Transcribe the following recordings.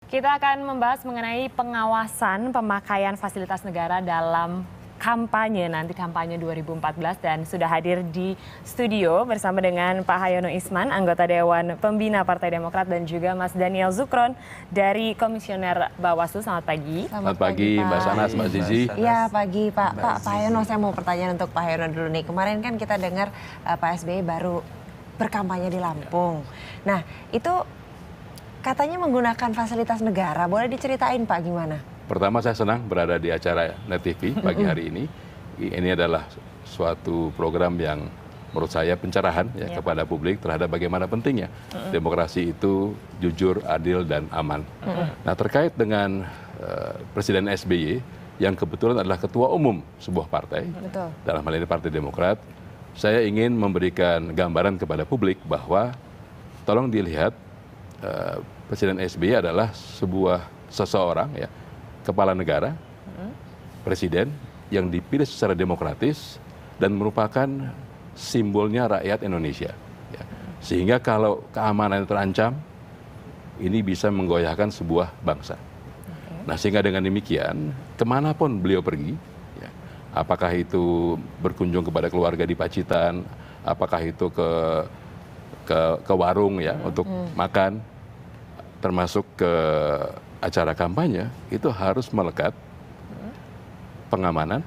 Kita akan membahas mengenai pengawasan pemakaian fasilitas negara dalam kampanye, nanti kampanye 2014, dan sudah hadir di studio bersama dengan Pak Hayono Isman, anggota Dewan Pembina Partai Demokrat, dan juga Mas Daniel Zukron dari Komisioner Bawaslu. Selamat pagi. Selamat pagi Mbak Sanas, Mbak Zizi. Iya, pagi Pak. Pak Hayono, saya mau pertanyaan untuk Pak Hayono dulu nih. Kemarin kan kita dengar Pak SBY baru berkampanye di Lampung. Nah, itu katanya menggunakan fasilitas negara. Boleh diceritain Pak gimana? Pertama, saya senang berada di acara Net TV pagi hari ini. Ini adalah suatu program yang menurut saya pencerahan kepada publik terhadap bagaimana pentingnya demokrasi itu jujur, adil, dan aman. Nah, terkait dengan Presiden SBY yang kebetulan adalah ketua umum sebuah partai, dalam hal ini Partai Demokrat, saya ingin memberikan gambaran kepada publik bahwa tolong dilihat Presiden SBY adalah seseorang kepala negara, presiden yang dipilih secara demokratis dan merupakan simbolnya rakyat Indonesia. Sehingga kalau keamanan terancam, ini bisa menggoyahkan sebuah bangsa. Nah, sehingga dengan demikian, kemanapun beliau pergi, apakah itu berkunjung kepada keluarga di Pacitan, apakah itu ke warung untuk makan, termasuk ke acara kampanye, itu harus melekat pengamanan,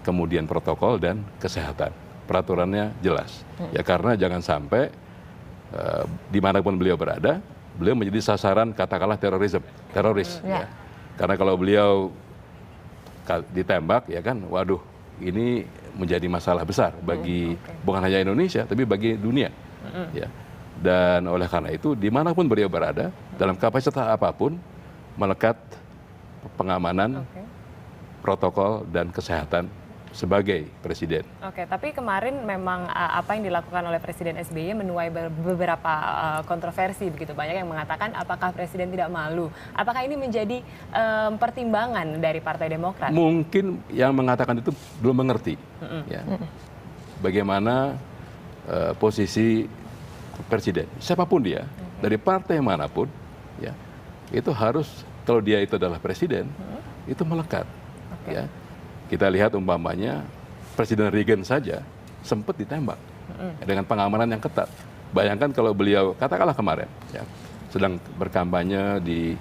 kemudian protokol dan kesehatan. Peraturannya jelas. Ya, karena jangan sampai dimanapun beliau berada, beliau menjadi sasaran katakanlah teroris. Karena kalau beliau ditembak, waduh, ini menjadi masalah besar bagi bukan hanya Indonesia, tapi bagi dunia. Dan oleh karena itu, dimanapun beliau berada, dalam kapasitas apapun, melekat pengamanan, protokol, dan kesehatan sebagai presiden. Oke, tapi kemarin memang apa yang dilakukan oleh Presiden SBY menuai beberapa kontroversi begitu. Banyak yang mengatakan apakah Presiden tidak malu? Apakah ini menjadi pertimbangan dari Partai Demokrat? Mungkin yang mengatakan itu belum mengerti bagaimana posisi presiden. Siapapun dia, dari partai manapun, itu harus, kalau dia itu adalah presiden, itu melekat. Kita lihat umpamanya Presiden Reagan saja sempat ditembak dengan pengamanan yang ketat. Bayangkan kalau beliau, katakanlah kemarin, sedang berkampanye di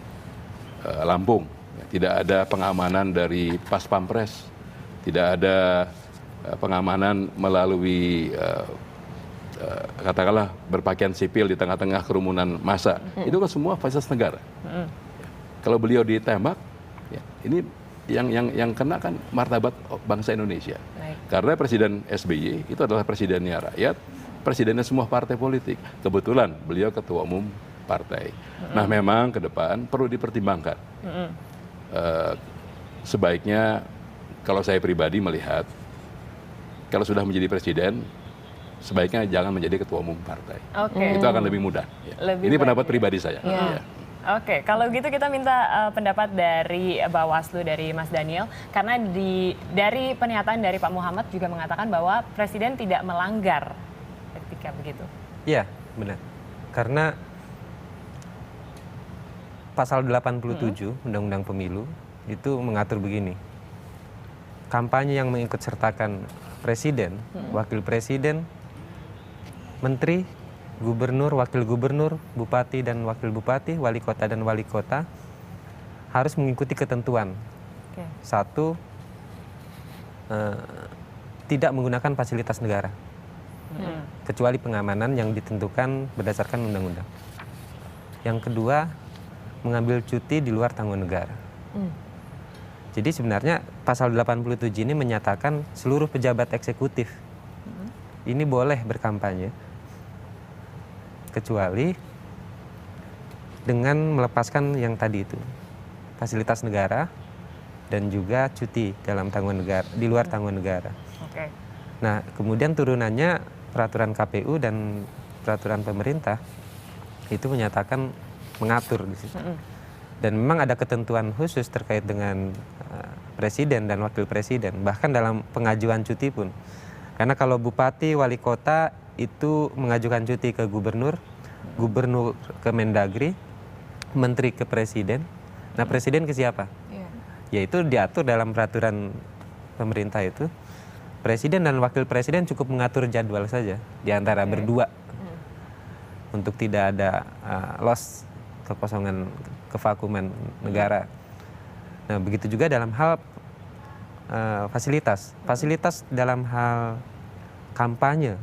Lampung, tidak ada pengamanan dari Pas Pampres, tidak ada pengamanan melalui katakanlah berpakaian sipil di tengah-tengah kerumunan massa. Itu kan semua fasilitas negara. Kalau beliau ditembak, ini yang kena kan martabat bangsa Indonesia. Karena Presiden SBY itu adalah presidennya rakyat, presidennya semua partai politik. Kebetulan beliau ketua umum partai. Nah, memang ke depan perlu dipertimbangkan. Sebaiknya, kalau saya pribadi melihat, kalau sudah menjadi presiden, sebaiknya jangan menjadi ketua umum partai. Itu akan lebih mudah. Ini pendapat pribadi saya. Oke, kalau gitu kita minta pendapat dari Bawaslu, dari Mas Daniel. Karena dari pernyataan dari Pak Muhammad juga mengatakan bahwa Presiden tidak melanggar ketika begitu. Iya, benar. Karena pasal 87 Undang-Undang Pemilu itu mengatur begini. Kampanye yang mengikut sertakan Presiden, Wakil Presiden, Menteri, Gubernur, Wakil Gubernur, Bupati dan Wakil Bupati, Wali Kota dan Wali Kota harus mengikuti ketentuan. Satu, tidak menggunakan fasilitas negara, kecuali pengamanan yang ditentukan berdasarkan undang-undang. Yang kedua, mengambil cuti di luar tanggungan negara. Jadi sebenarnya pasal 87 ini menyatakan seluruh pejabat eksekutif ini boleh berkampanye, kecuali dengan melepaskan yang tadi itu, fasilitas negara dan juga cuti dalam tanggungan negara, di luar tanggungan negara. Nah, kemudian turunannya peraturan KPU dan peraturan pemerintah itu menyatakan mengatur di situ. Dan memang ada ketentuan khusus terkait dengan presiden dan wakil presiden, bahkan dalam pengajuan cuti pun. Karena kalau bupati, wali kota itu mengajukan cuti ke gubernur, gubernur ke Mendagri, menteri ke presiden. Nah, presiden ke siapa? Iya. Yaitu diatur dalam peraturan pemerintah itu. Presiden dan wakil presiden cukup mengatur jadwal saja di antara berdua untuk tidak ada loss, kekosongan, kevakuman negara. Nah, begitu juga dalam hal fasilitas. Fasilitas dalam hal kampanye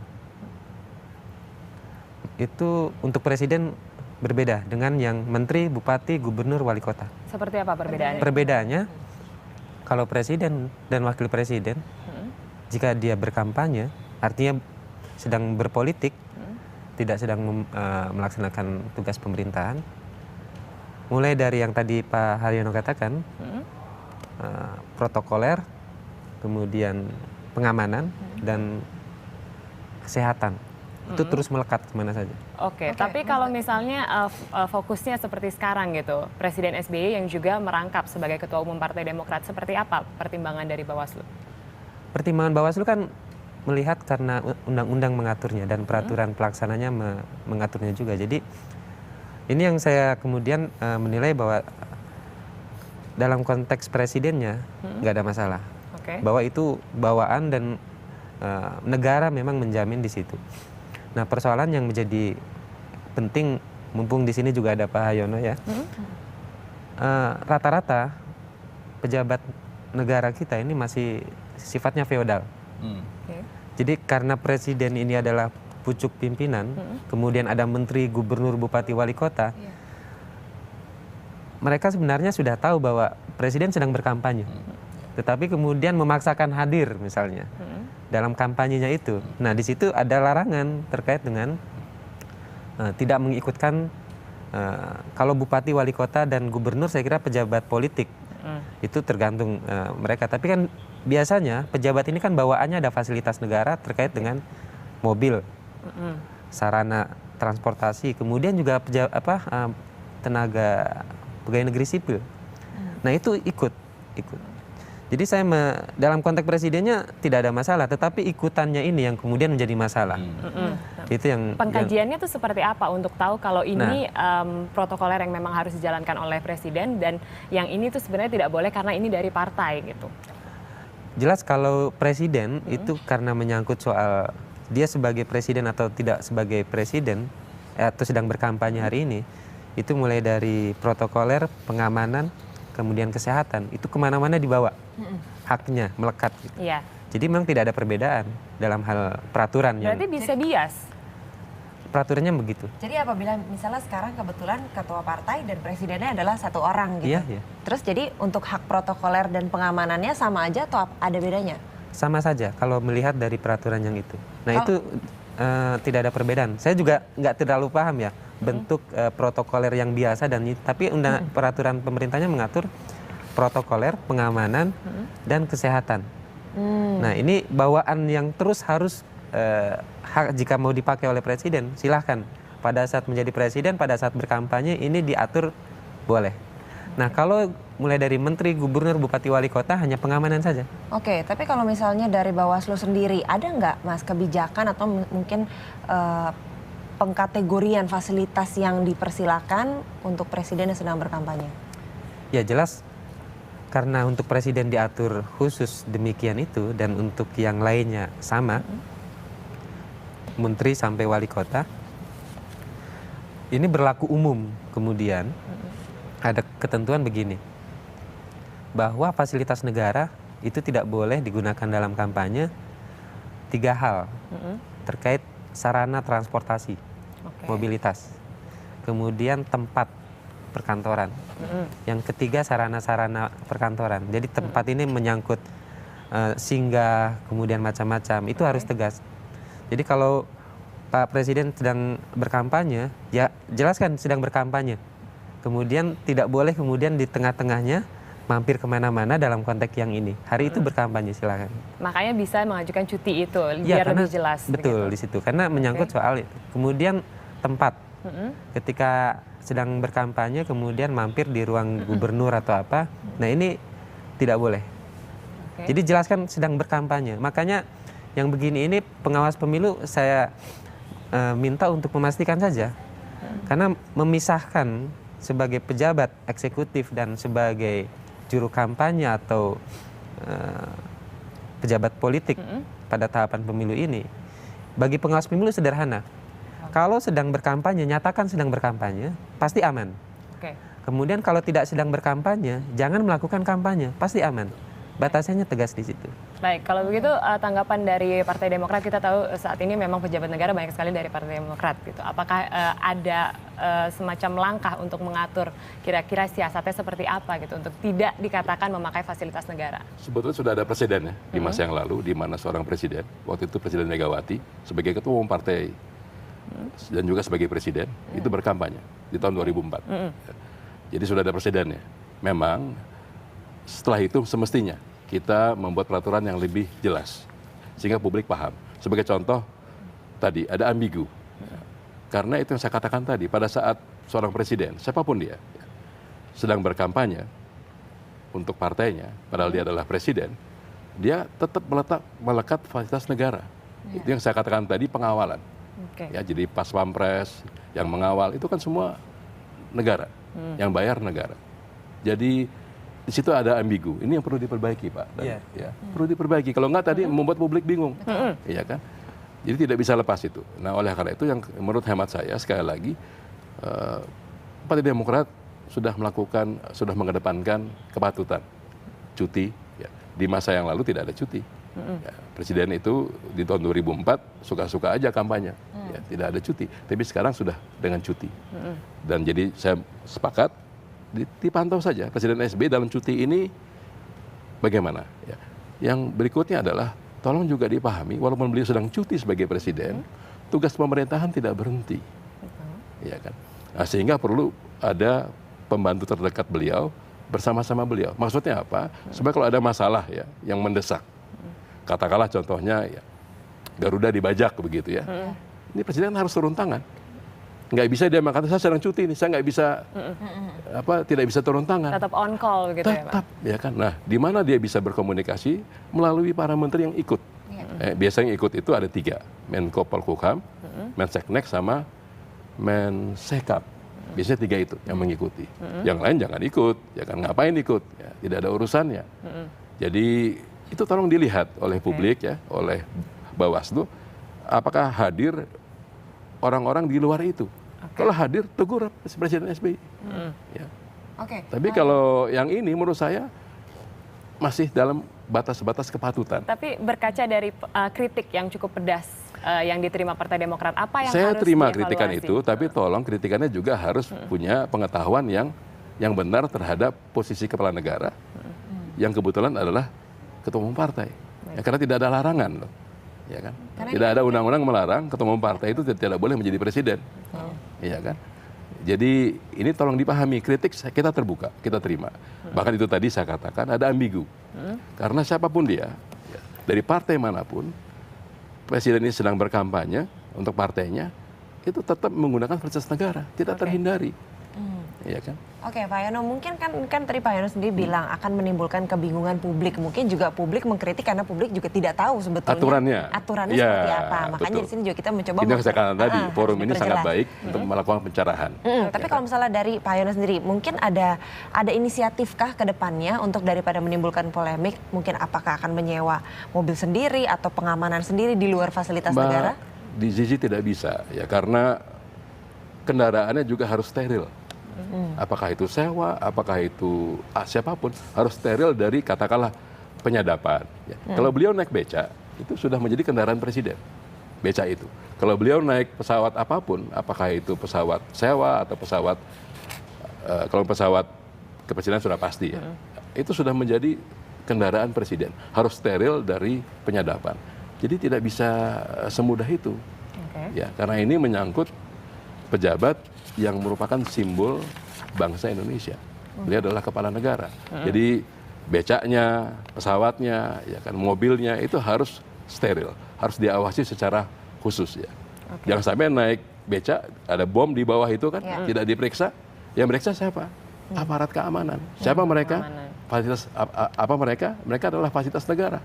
itu untuk presiden berbeda dengan yang menteri, bupati, gubernur, wali kota. Seperti apa perbedaannya? Perbedaannya, kalau presiden dan wakil presiden, jika dia berkampanye, artinya sedang berpolitik, tidak sedang melaksanakan tugas pemerintahan, mulai dari yang tadi Pak Haryono katakan, protokoler, kemudian pengamanan, dan kesehatan. Itu terus melekat kemana saja. Oke, tapi kalau misalnya fokusnya seperti sekarang gitu, Presiden SBY yang juga merangkap sebagai Ketua Umum Partai Demokrat, seperti apa pertimbangan dari Bawaslu? Pertimbangan Bawaslu kan melihat karena undang-undang mengaturnya dan peraturan pelaksananya mengaturnya juga. Jadi ini yang saya kemudian menilai bahwa dalam konteks presidennya nggak ada masalah. Bahwa itu bawaan dan negara memang menjamin di situ. Nah, persoalan yang menjadi penting, mumpung di sini juga ada Pak Haryono ya, rata-rata pejabat negara kita ini masih sifatnya feodal. Jadi karena presiden ini adalah pucuk pimpinan, kemudian ada menteri, gubernur, bupati, wali kota, mereka sebenarnya sudah tahu bahwa presiden sedang berkampanye, tetapi kemudian memaksakan hadir misalnya dalam kampanyenya itu. Nah, di situ ada larangan terkait dengan tidak mengikutkan, kalau bupati, wali kota, dan gubernur saya kira pejabat politik. Itu tergantung mereka. Tapi kan biasanya pejabat ini kan bawaannya ada fasilitas negara terkait dengan mobil, sarana transportasi, kemudian juga tenaga pegawai negeri sipil. Nah, itu ikut. Jadi saya dalam konteks presidennya tidak ada masalah, tetapi ikutannya ini yang kemudian menjadi masalah. Itu yang pengkajiannya tuh seperti apa untuk tahu kalau ini protokoler yang memang harus dijalankan oleh presiden dan yang ini tuh sebenarnya tidak boleh karena ini dari partai gitu. Jelas kalau presiden itu karena menyangkut soal dia sebagai presiden atau tidak sebagai presiden atau sedang berkampanye hari ini, itu mulai dari protokoler, pengamanan, kemudian kesehatan, itu kemana-mana dibawa, haknya melekat. Gitu. Iya. Jadi memang tidak ada perbedaan dalam hal peraturan. Berarti bisa bias? Peraturannya begitu. Jadi apabila misalnya sekarang kebetulan ketua partai dan presidennya adalah satu orang gitu. Iya. Terus jadi untuk hak protokoler dan pengamanannya sama aja atau ada bedanya? Sama saja kalau melihat dari peraturan yang itu. Nah itu tidak ada perbedaan. Saya juga nggak terlalu paham ya bentuk protokoler yang biasa tapi peraturan pemerintahnya mengatur protokoler, pengamanan, dan kesehatan. Nah ini bawaan yang terus harus jika mau dipakai oleh presiden silahkan. Pada saat menjadi presiden, pada saat berkampanye ini diatur boleh. Nah kalau mulai dari menteri, gubernur, bupati, wali kota hanya pengamanan saja. Oke, tapi kalau misalnya dari Bawaslu sendiri ada nggak Mas kebijakan atau mungkin pengkategorian fasilitas yang dipersilakan untuk presiden yang sedang berkampanye? Ya jelas karena untuk presiden diatur khusus demikian itu dan untuk yang lainnya sama, menteri sampai wali kota, ini berlaku umum. Kemudian ada ketentuan begini, bahwa fasilitas negara itu tidak boleh digunakan dalam kampanye 3 hal terkait sarana transportasi, mobilitas, kemudian tempat perkantoran, yang ketiga sarana-sarana perkantoran. Jadi tempat ini menyangkut singgah, kemudian macam-macam, itu harus tegas. Jadi kalau Pak Presiden sedang berkampanye, ya jelaskan sedang berkampanye. Kemudian tidak boleh kemudian di tengah-tengahnya mampir kemana-mana dalam konteks yang ini. Hari itu berkampanye silakan. Makanya bisa mengajukan cuti itu biar lebih jelas. Betul begitu. Di situ karena menyangkut soal itu. Kemudian tempat. Ketika sedang berkampanye kemudian mampir di ruang gubernur atau apa. Nah ini tidak boleh. Jadi jelaskan sedang berkampanye. Makanya yang begini ini pengawas pemilu saya minta untuk memastikan saja. Karena memisahkan sebagai pejabat eksekutif dan sebagai juru kampanye atau pejabat politik pada tahapan pemilu ini, bagi pengawas pemilu sederhana. Kalau sedang berkampanye, nyatakan sedang berkampanye, pasti aman. Kemudian kalau tidak sedang berkampanye, jangan melakukan kampanye, pasti aman. Batasannya tegas di situ. Baik, kalau begitu tanggapan dari Partai Demokrat, kita tahu saat ini memang pejabat negara banyak sekali dari Partai Demokrat gitu. Apakah ada semacam langkah untuk mengatur kira-kira siasatnya seperti apa gitu untuk tidak dikatakan memakai fasilitas negara? Sebetulnya sudah ada presiden ya di masa yang lalu, di mana seorang presiden, waktu itu Presiden Megawati sebagai ketua umum partai dan juga sebagai presiden itu berkampanye di tahun 2004. Jadi sudah ada presidennya. Memang setelah itu semestinya kita membuat peraturan yang lebih jelas sehingga publik paham. Sebagai contoh tadi ada ambigu. Karena itu yang saya katakan tadi, pada saat seorang presiden, siapapun dia, sedang berkampanye untuk partainya, padahal dia adalah presiden, dia tetap melekat fasilitas negara. Itu yang saya katakan tadi, pengawalan. Ya, jadi pas pampres yang mengawal itu kan semua negara, yang bayar negara. Jadi di situ ada ambigu. Ini yang perlu diperbaiki, Pak. Ya, perlu diperbaiki. Kalau enggak tadi membuat publik bingung, iya kan? Jadi tidak bisa lepas itu. Nah, oleh karena itu yang menurut hemat saya sekali lagi, Partai Demokrat sudah mengedepankan kepatutan, cuti. Ya. Di masa yang lalu tidak ada cuti. Ya, presiden itu di tahun 2004 suka-suka aja kampanye, ya, tidak ada cuti. Tapi sekarang sudah dengan cuti. Dan jadi saya sepakat. Dipantau saja Presiden SBY dalam cuti ini bagaimana. Ya. Yang berikutnya adalah tolong juga dipahami, walaupun beliau sedang cuti sebagai presiden, tugas pemerintahan tidak berhenti. Ya kan? Nah, sehingga perlu ada pembantu terdekat beliau bersama-sama beliau. Maksudnya apa? Supaya kalau ada masalah ya yang mendesak, katakanlah contohnya ya Garuda dibajak begitu ya, ini presiden harus turun tangan. Nggak bisa dia mengatakan saya sedang cuti nih, saya nggak bisa tidak bisa turun tangan. Tetap on call gitu ya, Pak. Tetap, ya kan. Nah, di mana dia bisa berkomunikasi melalui para menteri yang ikut. Biasanya ikut itu ada 3, Menko Polhukam, Menseknek sama Mensekap. Biasanya 3 itu yang mengikuti. Yang lain jangan ikut, jangan ngapain ikut, ya, tidak ada urusannya. Jadi itu tolong dilihat oleh publik ya, oleh Bawaslu, apakah hadir orang-orang di luar itu. Kalau hadir, tegur Presiden SBY. Ya. Tapi kalau yang ini menurut saya masih dalam batas-batas kepatutan. Tapi berkaca dari kritik yang cukup pedas yang diterima Partai Demokrat, apa yang saya harus terima dievaluasi? kritikan itu, tapi tolong kritikannya juga harus punya pengetahuan yang benar terhadap posisi kepala negara, yang kebetulan adalah ketua umum partai. Ya, karena tidak ada larangan loh. Ya kan? Tidak ada undang-undang melarang ketua umum partai itu tidak boleh menjadi presiden. Iya kan? Jadi ini tolong dipahami, kritik kita terbuka, kita terima. Bahkan itu tadi saya katakan ada ambigu. Karena siapapun dia, dari partai manapun, presiden ini sedang berkampanye untuk partainya, itu tetap menggunakan fasilitas negara, tidak terhindari. Iya kan? Oke, Pak Yono, mungkin kan tadi Pak Yono sendiri bilang akan menimbulkan kebingungan publik. Mungkin juga publik mengkritik karena publik juga tidak tahu sebetulnya aturannya ya, seperti apa. Makanya di sini juga kita mencoba. Ini yang saya katakan tadi, forum ini sangat baik untuk melakukan pencerahan. Tapi kalau misalnya dari Pak Yono sendiri, mungkin ada inisiatifkah ke depannya untuk daripada menimbulkan polemik, mungkin apakah akan menyewa mobil sendiri atau pengamanan sendiri di luar fasilitas negara? Di sisi tidak bisa, ya karena kendaraannya juga harus steril. Apakah itu sewa, apakah itu siapapun harus steril dari katakanlah penyadapan. Ya. Kalau beliau naik beca itu sudah menjadi kendaraan presiden, beca itu. Kalau beliau naik pesawat apapun, apakah itu pesawat sewa atau pesawat kalau pesawat kepresidenan sudah pasti ya, itu sudah menjadi kendaraan presiden, harus steril dari penyadapan. Jadi tidak bisa semudah itu, ya karena ini menyangkut pejabat yang merupakan simbol bangsa Indonesia. Beliau adalah kepala negara. Jadi becaknya, pesawatnya, ya kan, mobilnya itu harus steril, harus diawasi secara khusus ya. Jangan sampai naik becak ada bom di bawah itu kan, tidak diperiksa. Yang meriksa siapa? Aparat keamanan. Siapa mereka? Fasilitas apa mereka? Mereka adalah fasilitas negara.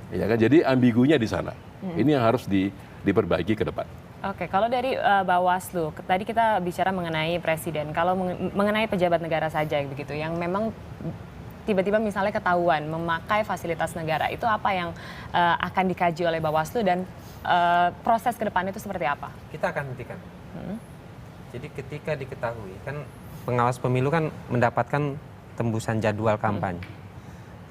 Ya kan? Jadi ambigunya di sana. Ini yang harus diperbaiki ke depan. Oke, kalau dari Bawaslu, tadi kita bicara mengenai presiden. Kalau mengenai pejabat negara saja begitu, yang memang tiba-tiba misalnya ketahuan memakai fasilitas negara, itu apa yang akan dikaji oleh Bawaslu dan proses ke depan itu seperti apa? Kita akan hentikan. Jadi ketika diketahui, kan pengawas pemilu kan mendapatkan tembusan jadwal kampanye.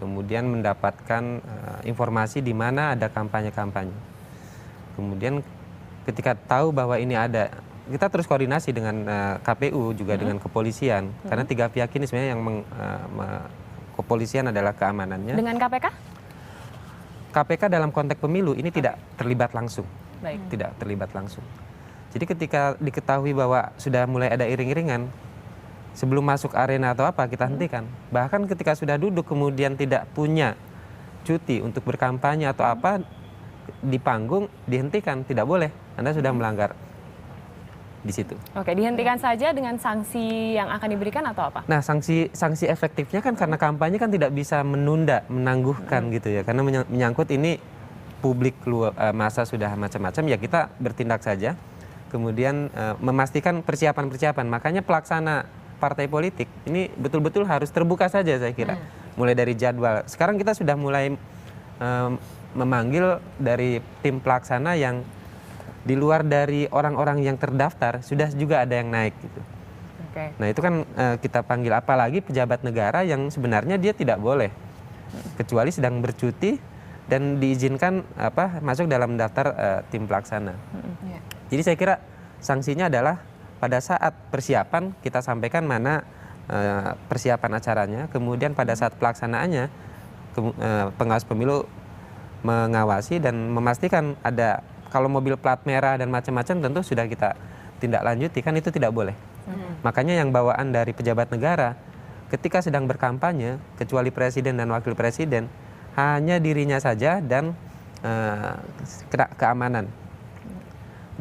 Kemudian mendapatkan informasi di mana ada kampanye-kampanye. Kemudian ketika tahu bahwa ini ada, kita terus koordinasi dengan KPU juga dengan kepolisian. Karena 3 pihak ini sebenarnya yang kepolisian adalah keamanannya. Dengan KPK? KPK dalam konteks pemilu ini tidak terlibat langsung. Baik. Tidak terlibat langsung. Jadi ketika diketahui bahwa sudah mulai ada iring-iringan, sebelum masuk arena atau apa kita hentikan. Bahkan ketika sudah duduk kemudian tidak punya cuti untuk berkampanye atau apa, di panggung dihentikan, tidak boleh. Anda sudah melanggar di situ. Oke, dihentikan saja dengan sanksi yang akan diberikan atau apa? Nah, sanksi efektifnya kan karena kampanye kan tidak bisa menunda, menangguhkan gitu ya. Karena menyangkut ini publik masa sudah macam-macam, ya kita bertindak saja. Kemudian memastikan persiapan-persiapan. Makanya pelaksana partai politik ini betul-betul harus terbuka saja saya kira. Mulai dari jadwal. Sekarang kita sudah mulai memanggil dari tim pelaksana yang di luar dari orang-orang yang terdaftar, sudah juga ada yang naik gitu. Oke. Nah itu kan kita panggil, apalagi pejabat negara yang sebenarnya dia tidak boleh, kecuali sedang bercuti dan diizinkan masuk dalam daftar tim pelaksana. Jadi saya kira sanksinya adalah pada saat persiapan kita sampaikan mana persiapan acaranya, kemudian pada saat pelaksanaannya pengawas pemilu mengawasi dan memastikan ada, kalau mobil plat merah dan macam-macam tentu sudah kita tindak lanjuti, kan itu tidak boleh. Makanya yang bawaan dari pejabat negara ketika sedang berkampanye, kecuali presiden dan wakil presiden, hanya dirinya saja dan keamanan.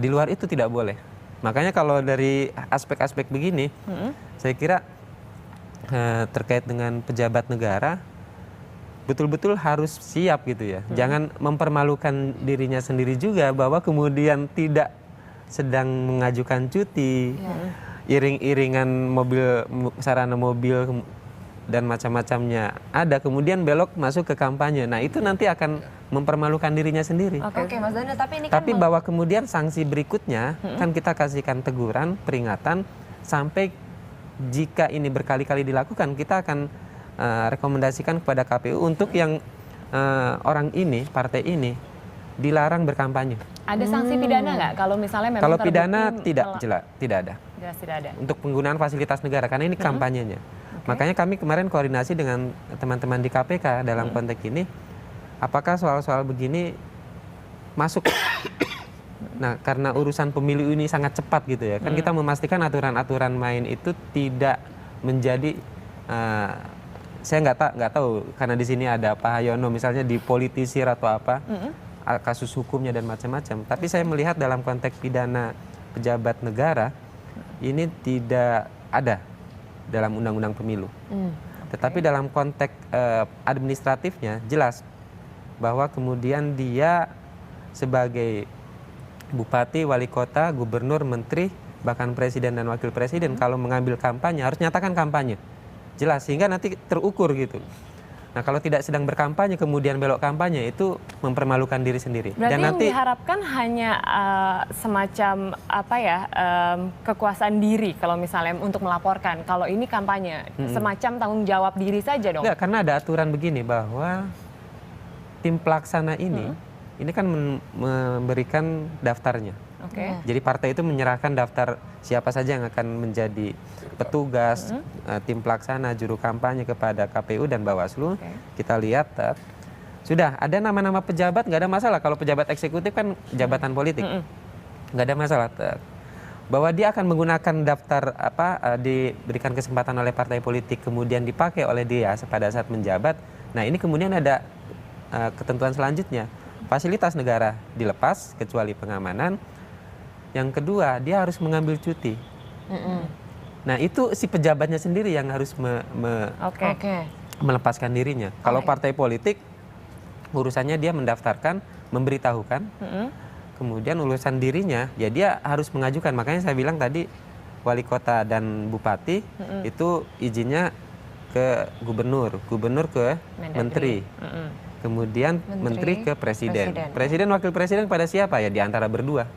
Di luar itu tidak boleh. Makanya kalau dari aspek-aspek begini, saya kira terkait dengan pejabat negara, betul-betul harus siap gitu ya. Jangan mempermalukan dirinya sendiri juga bahwa kemudian tidak sedang mengajukan cuti, iring-iringan mobil, sarana mobil dan macam-macamnya ada, kemudian belok masuk ke kampanye. Nah itu nanti akan mempermalukan dirinya sendiri. Oke, Mas Daniel, tapi ini kan bahwa kemudian sanksi berikutnya kan kita kasihkan teguran, peringatan, sampai jika ini berkali-kali dilakukan, kita akan rekomendasikan kepada KPU untuk yang orang ini, partai ini dilarang berkampanye. Ada sanksi pidana nggak kalau misalnya memang Kalau pidana terbukti tidak ada. Jelas tidak ada. Untuk penggunaan fasilitas negara karena ini kampanyenya. Makanya kami kemarin koordinasi dengan teman-teman di KPK dalam konteks ini, apakah soal-soal begini masuk. Nah, karena urusan pemilu ini sangat cepat gitu ya. Kan kita memastikan aturan-aturan main itu tidak menjadi saya nggak tahu karena di sini ada Pak Hayono misalnya dipolitisir atau apa kasus hukumnya dan macam-macam. Tapi saya melihat dalam konteks pidana pejabat negara ini tidak ada dalam undang-undang pemilu. Tetapi dalam konteks administratifnya jelas bahwa kemudian dia sebagai bupati, wali kota, gubernur, menteri, bahkan presiden dan wakil presiden kalau mengambil kampanye harus nyatakan kampanye. Jelas, sehingga nanti terukur gitu. Nah kalau tidak sedang berkampanye kemudian belok kampanye, itu mempermalukan diri sendiri. Berarti dan yang diharapkan hanya semacam kekuasaan diri kalau misalnya untuk melaporkan. Kalau ini kampanye, semacam tanggung jawab diri saja dong. Enggak, karena ada aturan begini bahwa tim pelaksana ini kan memberikan daftarnya. Oke. Jadi partai itu menyerahkan daftar siapa saja yang akan menjadi petugas, tim pelaksana, juru kampanye kepada KPU dan Bawaslu. Kita lihat sudah ada nama-nama pejabat, nggak ada masalah. Kalau pejabat eksekutif kan jabatan politik, nggak ada masalah. Bahwa dia akan menggunakan daftar diberikan kesempatan oleh partai politik kemudian dipakai oleh dia pada saat menjabat. Nah ini kemudian ada ketentuan selanjutnya, fasilitas negara dilepas kecuali pengamanan. Yang kedua, dia harus mengambil cuti. Nah itu si pejabatnya sendiri yang harus melepaskan dirinya. Kalau partai politik, urusannya dia mendaftarkan, memberitahukan, kemudian urusan dirinya ya dia harus mengajukan. Makanya saya bilang tadi wali kota dan bupati itu izinnya ke gubernur ke menteri. Kemudian menteri ke presiden. Presiden wakil presiden pada siapa ya? Di antara berdua.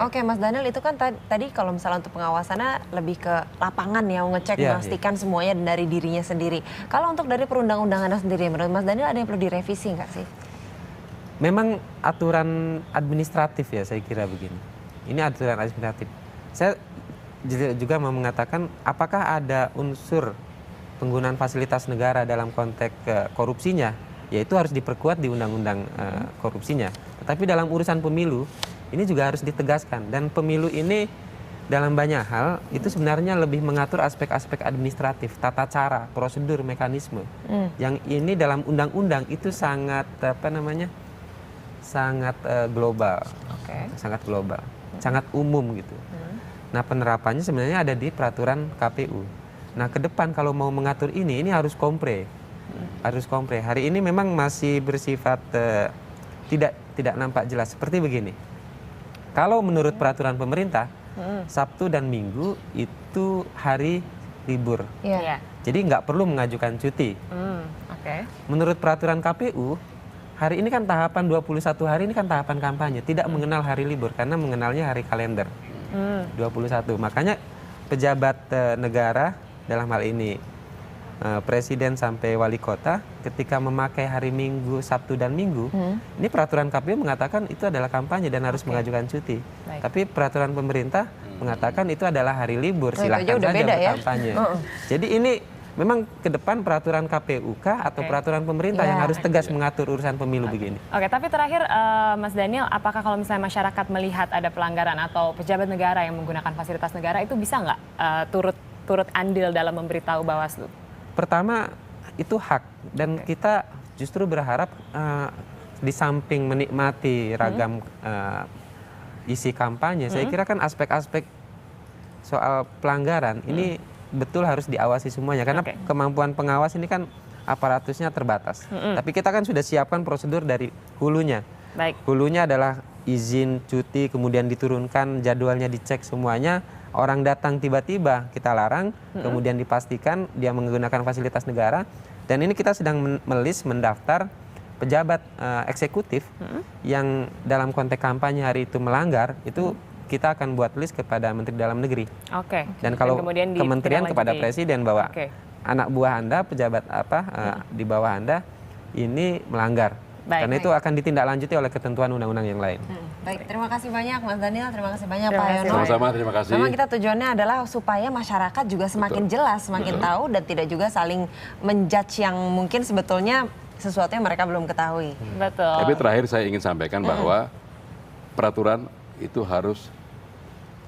Oke, Mas Daniel, itu kan tadi kalau misalnya untuk pengawasannya lebih ke lapangan ya, ngecek, memastikan semuanya dari dirinya sendiri. Kalau untuk dari perundang-undangannya sendiri, menurut Mas Daniel ada yang perlu direvisi nggak sih? Memang aturan administratif ya, saya kira begini. Ini aturan administratif. Saya juga mau mengatakan apakah ada unsur penggunaan fasilitas negara dalam konteks korupsinya, yaitu harus diperkuat di undang-undang korupsinya. Tetapi dalam urusan pemilu, ini juga harus ditegaskan. Dan pemilu ini dalam banyak hal itu sebenarnya lebih mengatur aspek-aspek administratif, tata cara, prosedur, mekanisme. Yang ini dalam undang-undang itu sangat sangat global, sangat global, sangat umum gitu. Nah penerapannya sebenarnya ada di peraturan KPU. Nah ke depan kalau mau mengatur ini harus kompre. Harus kompre. Hari ini memang masih bersifat tidak nampak jelas. Seperti begini. Kalau menurut peraturan pemerintah, Sabtu dan Minggu itu hari libur. Jadi nggak perlu mengajukan cuti. Menurut peraturan KPU, hari ini kan tahapan 21 hari ini kan tahapan kampanye. Tidak mengenal hari libur karena mengenalnya hari kalender. 21. Makanya pejabat negara dalam hal ini presiden sampai wali kota ketika memakai hari Minggu, Sabtu dan Minggu, ini peraturan KPU mengatakan itu adalah kampanye dan harus mengajukan cuti. Tapi peraturan pemerintah mengatakan itu adalah hari libur, silahkan saja berkampanye. Jadi ini memang ke depan peraturan KPU kah atau peraturan pemerintah yang harus tegas mengatur urusan pemilu begini. Oke, tapi terakhir Mas Daniel, apakah kalau misalnya masyarakat melihat ada pelanggaran atau pejabat negara yang menggunakan fasilitas negara itu bisa nggak turut andil dalam memberitahu Bawaslu? Pertama itu hak dan kita justru berharap di samping menikmati ragam isi kampanye, saya kira kan aspek-aspek soal pelanggaran ini betul harus diawasi semuanya karena kemampuan pengawas ini kan aparatusnya terbatas. Tapi kita kan sudah siapkan prosedur dari hulunya. Hulunya adalah izin cuti, kemudian diturunkan jadwalnya, dicek semuanya. Orang datang tiba-tiba kita larang, kemudian dipastikan dia menggunakan fasilitas negara. Dan ini kita sedang mendaftar pejabat eksekutif yang dalam konteks kampanye hari itu melanggar, itu kita akan buat list kepada Menteri Dalam Negeri. Dan kalau kementerian kepada Presiden bahwa anak buah Anda, pejabat di bawah Anda ini melanggar. Karena itu akan ditindaklanjuti oleh ketentuan undang-undang yang lain. Baik, terima kasih banyak Mas Daniel, terima kasih banyak Pak Yono. Sama-sama, terima kasih. Memang kita tujuannya adalah supaya masyarakat juga semakin jelas, semakin tahu dan tidak juga saling menjudge yang mungkin sebetulnya sesuatu yang mereka belum ketahui. Betul. Tapi terakhir saya ingin sampaikan bahwa peraturan itu harus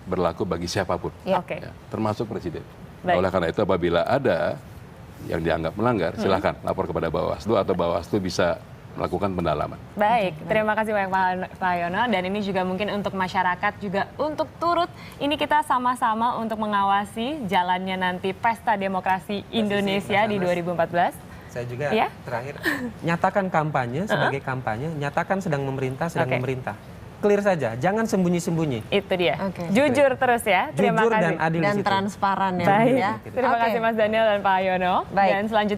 berlaku bagi siapapun, termasuk presiden. Oleh karena itu apabila ada yang dianggap melanggar, silakan lapor kepada Bawaslu atau Bawaslu bisa melakukan pendalaman. Baik, terima kasih banyak Pak Yono. Dan ini juga mungkin untuk masyarakat juga untuk turut ini kita sama-sama untuk mengawasi jalannya nanti Pesta Demokrasi Indonesia di 2014. Saya juga terakhir nyatakan kampanye sebagai kampanye, nyatakan sedang memerintah, memerintah. Clear saja, jangan sembunyi-sembunyi. Itu dia. Jujur terus ya. Terima Jujur kasih. dan adil dan transparan ya. Baik. Terima kasih Mas Daniel dan Pak Yono. Dan selanjutnya